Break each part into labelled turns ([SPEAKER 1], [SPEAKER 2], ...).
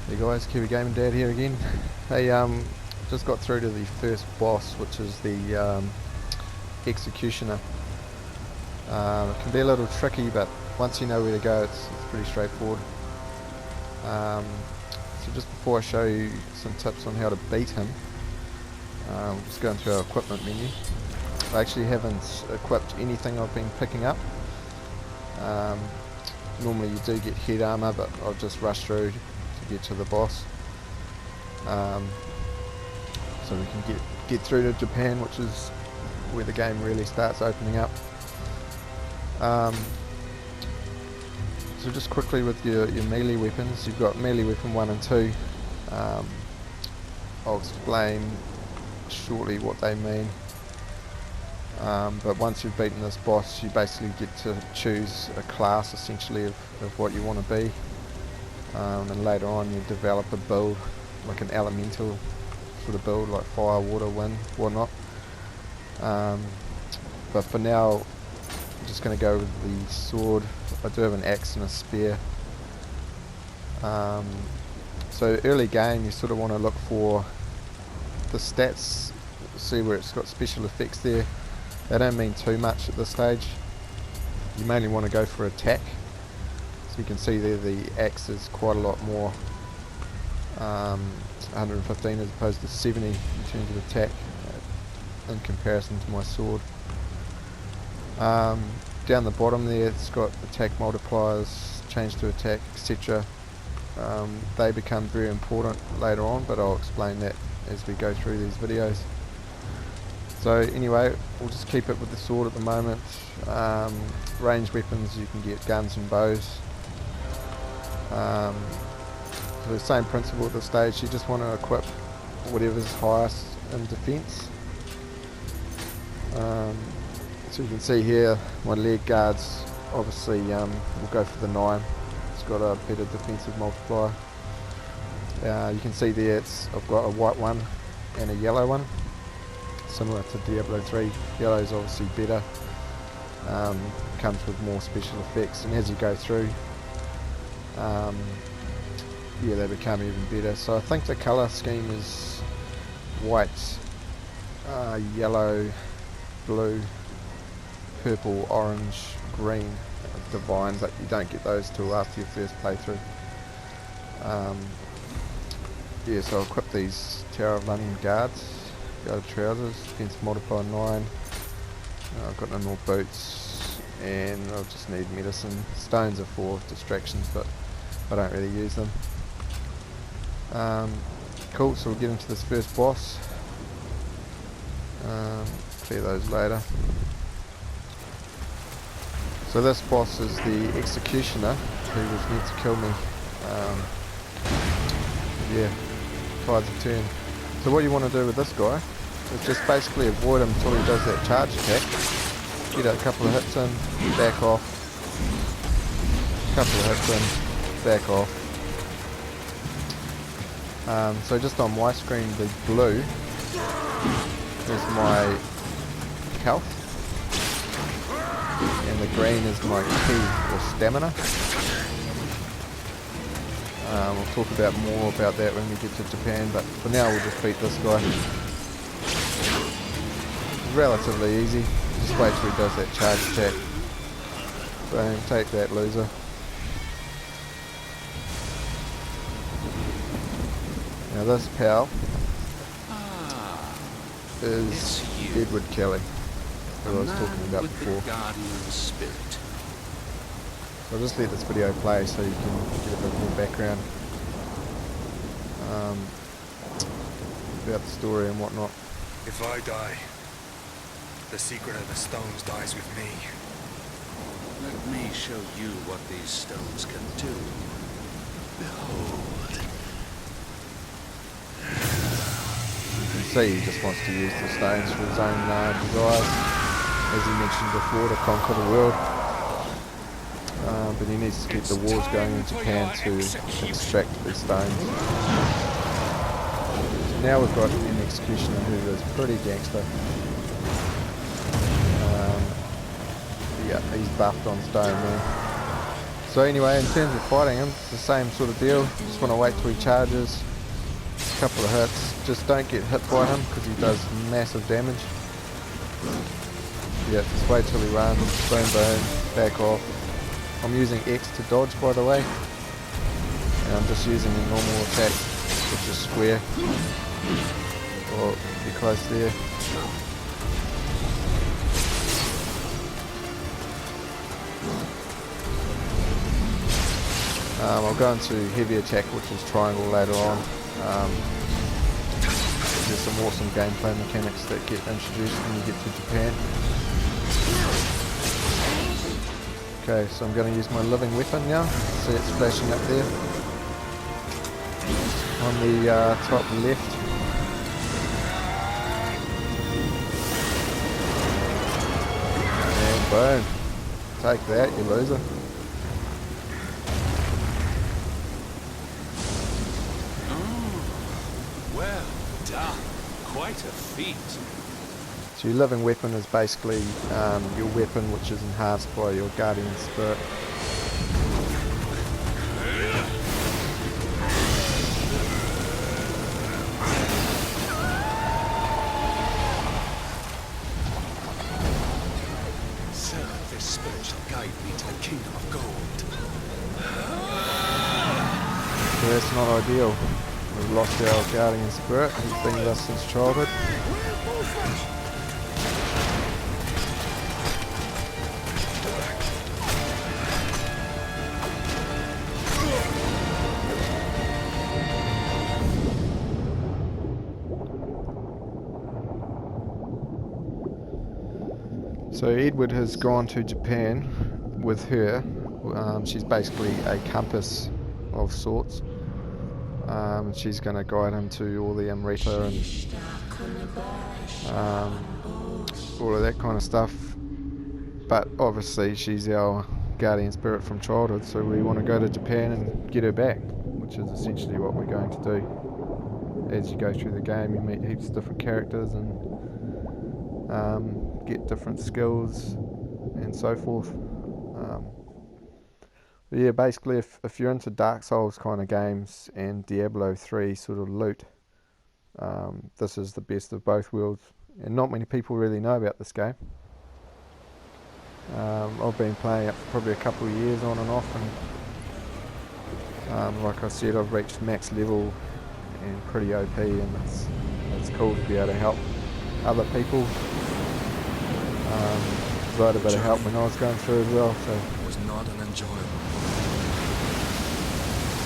[SPEAKER 1] Hey guys, KiwiGamerDad here again. Hey, just got through to the first boss, which is the executioner. It can be a little tricky, but once you know where to go, it's pretty straightforward. So just before I show you some tips on how to beat him, we'll just go into our equipment menu. I actually haven't equipped anything I've been picking up. Normally you do get head armor, but I'll just rush through to get to the boss, so we can get through to Japan, which is where the game really starts opening up. So just quickly with your melee weapons, you've got melee weapon 1 and 2. I'll explain shortly what they mean, but once you've beaten this boss, you basically get to choose a class essentially of what you want to be. And later on you develop a build, like an elemental sort of build, like fire, water, wind, whatnot. But for now, I'm just going to go with the sword. I do have an axe and a spear. So early game, you sort of want to look for the stats, see where it's got special effects there. They don't mean too much at this stage. You mainly want to go for attack. You can see there the axe is quite a lot more, 115 as opposed to 70 in terms of attack in comparison to my sword. Down the bottom there it's got attack multipliers, change to attack, etc. They become very important later on, but I'll explain that as we go through these videos. So anyway, we'll just keep it with the sword at the moment. Ranged weapons, you can get guns and bows. So the same principle at this stage, you just want to equip whatever's highest in defense. So you can see here my leg guards obviously will go for the 9. It's got a better defensive multiplier. You can see there I've got a white one and a yellow one, similar to Diablo 3. Yellow is obviously better, comes with more special effects, and as you go through, yeah, they become even better. So I think the colour scheme is white, yellow, blue, purple, orange, green, divine, but you don't get those till after your first playthrough. Yeah, so I'll equip these Tower of London guards, go to trousers, defense multiplier 9. I've got no more boots, and I'll just need medicine. Stones are for distractions, but I don't really use them. Cool, so we'll get into this first boss. Clear those later. So this boss is the executioner who was meant to kill me. Yeah, tides a turn. So what you want to do with this guy is just basically avoid him until he does that charge attack. Get a couple of hits in, back off. Couple of hits in, back off. So just on my screen, the blue is my health, and the green is my ki, or stamina. We'll talk about more about that when we get to Japan, but for now we'll just beat this guy. Relatively easy, just wait till he does that charge attack. Boom, take that, loser. Now this pal is Edward Kelly, who I was talking about before. So I'll just let this video play so you can get a bit more background about the story and whatnot.
[SPEAKER 2] If I die, the secret of the stones dies with me.
[SPEAKER 3] Let me show you what these stones can do. Behold.
[SPEAKER 1] You can see he just wants to use the stones for his own desires, as he mentioned before, to conquer the world. But he needs to keep the wars going in Japan to extract these stones. So now we've got an executioner who is pretty gangster. Yeah, he's buffed on stone there. So anyway, in terms of fighting him, it's the same sort of deal. Just want to wait till he charges. A couple of hits. Just don't get hit by him because he does massive damage. Yeah, just wait till he runs. Boom, boom. Back off. I'm using X to dodge, by the way. And I'm just using a normal attack, which is square. Or be close there. I'll go into heavy attack, which is triangle later on. There's some awesome gameplay mechanics that get introduced when you get to Japan. Okay, so I'm going to use my living weapon now. See it's flashing up there on the top left. And boom. Take that, you loser.
[SPEAKER 3] Well done. Quite a feat.
[SPEAKER 1] So your living weapon is basically your weapon which is enhanced by your guardian spirit.
[SPEAKER 3] Serve this spirit shall guide me to the kingdom of gold.
[SPEAKER 1] So that's not ideal. We've lost our guardian spirit. He's been with us since childhood. So Edward has gone to Japan with her. She's basically a compass of sorts. She's going to guide him to all the Amrita and all of that kind of stuff. But obviously she's our guardian spirit from childhood, so we want to go to Japan and get her back, which is essentially what we're going to do. As you go through the game, you meet heaps of different characters and get different skills and so forth. But yeah, basically if you're into Dark Souls kind of games and Diablo 3 sort of loot, this is the best of both worlds, and not many people really know about this game. I've been playing it for probably a couple of years on and off, and like I said, I've reached max level and pretty OP, and it's cool to be able to help other people. Provide a bit of help when I was going through as well. So
[SPEAKER 2] was not an enjoyable.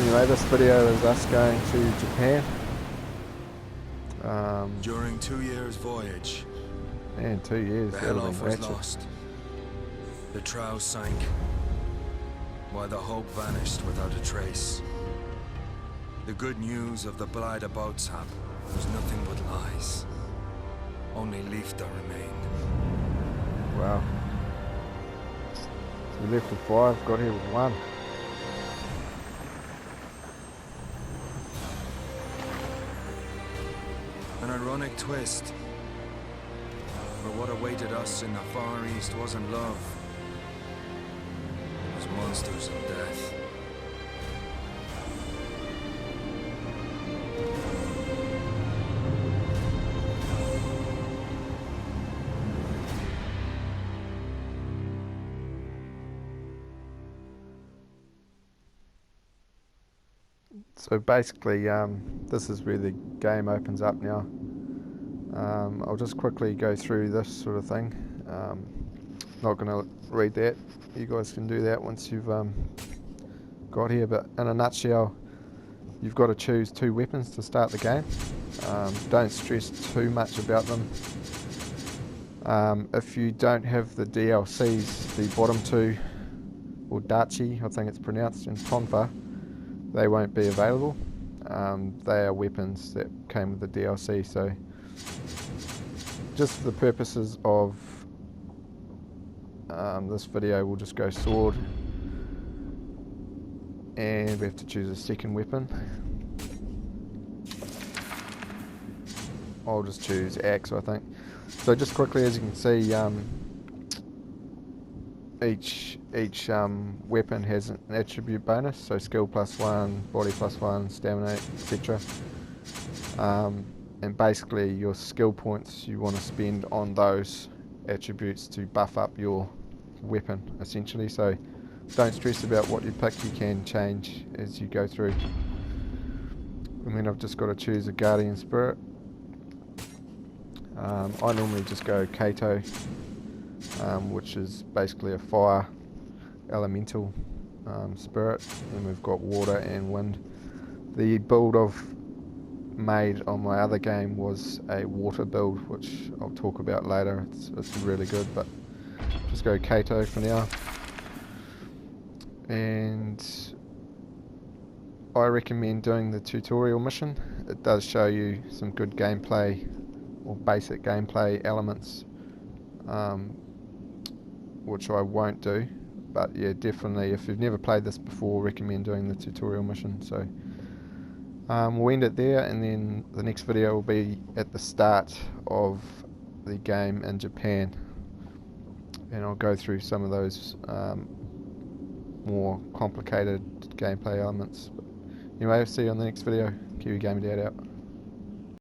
[SPEAKER 1] Anyway, this video is us going to Japan.
[SPEAKER 2] During 2 years' voyage,
[SPEAKER 1] Man, 2 years.
[SPEAKER 2] the
[SPEAKER 1] That would have
[SPEAKER 2] Helloff
[SPEAKER 1] been
[SPEAKER 2] was
[SPEAKER 1] ratchet.
[SPEAKER 2] lost. The trow sank, while the hope vanished without a trace. The good news of the Blythe boatshap was nothing but lies. Only Leifta remained.
[SPEAKER 1] Wow. So we left with 5, got here with 1.
[SPEAKER 2] An ironic twist. For what awaited us in the Far East wasn't love. It was monsters and death.
[SPEAKER 1] So basically, this is where the game opens up now. I'll just quickly go through this sort of thing. Not going to read that. You guys can do that once you've got here. But in a nutshell, you've got to choose 2 weapons to start the game. Don't stress too much about them. If you don't have the DLCs, the bottom 2, or Dachi, I think it's pronounced, and Tonfa, they won't be available. They are weapons that came with the DLC, so just for the purposes of this video, we'll just go sword, and we have to choose a second weapon. I'll just choose axe, I think. So just quickly, as you can see, each weapon has an attribute bonus, so skill +1, body +1, stamina, etc. And basically your skill points you want to spend on those attributes to buff up your weapon, essentially. So don't stress about what you pick, you can change as you go through. And then I've just got to choose a Guardian Spirit. I normally just go Kato, which is basically a fire elemental spirit, and we've got water and wind. The build I've made on my other game was a water build, which I'll talk about later. It's really good, but just go Kato for now. And I recommend doing the tutorial mission. It does show you some good gameplay or basic gameplay elements, which I won't do, but yeah, definitely if you've never played this before, recommend doing the tutorial mission. So we'll end it there, and then the next video will be at the start of the game in Japan, and I'll go through some of those more complicated gameplay elements. But anyway, I'll see you on the next video. KiwiGamerDad out.